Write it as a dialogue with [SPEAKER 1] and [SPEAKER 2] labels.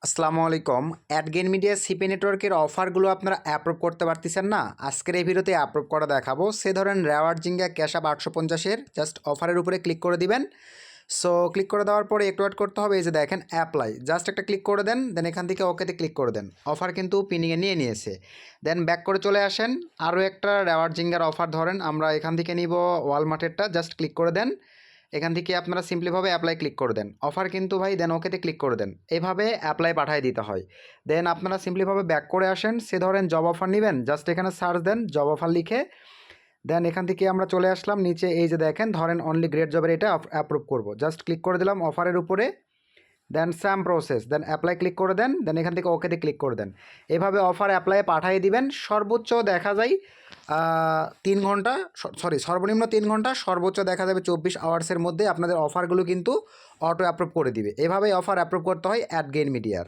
[SPEAKER 1] আসসালামু আলাইকুম। অ্যাডগেইন media CP নেটওয়ার্কের অফারগুলো আপনারা অ্যাপ্রুভ করতে পারতেছেন না? আজকের এই ভিডিওতে অ্যাপ্রুভ করা দেখাবো। সে ধরেন রেওয়ার্ড জিঙ্গা ক্যাশ আপ 850 জাস্ট অফারের উপরে ক্লিক করে দিবেন। সো ক্লিক করে দেওয়ার পরে একটু ওয়েট করতে হবে। এই যে দেখেন অ্যাপ্লাই, জাস্ট একটা ক্লিক করে দেন, দেন এখান থেকে ওকেতে ক্লিক করে দেন। অফার কিন্তু পিনিংয়ে নিয়ে নিয়েছে। দেন ব্যাক করে চলে আসেন। আরও একটা রেওয়ার্ড জিঙ্গার অফার ধরেন আমরা এখান থেকে নিব ওয়ালমার্টেরটা, জাস্ট ক্লিক করে দেন। এখান থেকে আপনারা সিম্পলিভাবে অ্যাপ্লাই ক্লিক করে দেন। অফার কিন্তু ভাই দেন ওকেতে ক্লিক করে দেন। এভাবে অ্যাপ্লাই পাঠিয়ে দিতে হয়। দেন আপনারা সিম্পলিভাবে ব্যাক করে আসেন। সে ধরেন জব অফার নেবেন, জাস্ট এখানে সার্চ দেন জব অফার লিখে। দেন এখান থেকে আমরা চলে আসলাম নিচে, এই যে দেখেন ধরেন অনলি গ্রেড জবের এটা অ্যাপ্রুভ করব। জাস্ট ক্লিক করে দিলাম অফারের উপরে। Then same process, then apply click করে দেন, দেন এখান থেকে ওকেতে ক্লিক করে দেন। এভাবে অফার অ্যাপ্লাই পাঠিয়ে দিবেন। সর্বোচ্চ দেখা যায় 3 ঘন্টা, সর্বনিম্ন 3 ঘন্টা, সর্বোচ্চ দেখা যাবে 24 আওয়ার্সের মধ্যে আপনাদের অফারগুলো কিন্তু অটো অ্যাপ্রুভ করে দিবে। এভাবেই অফার অ্যাপ্রুভ করতে হয় অ্যাডগেইন মিডিয়ার।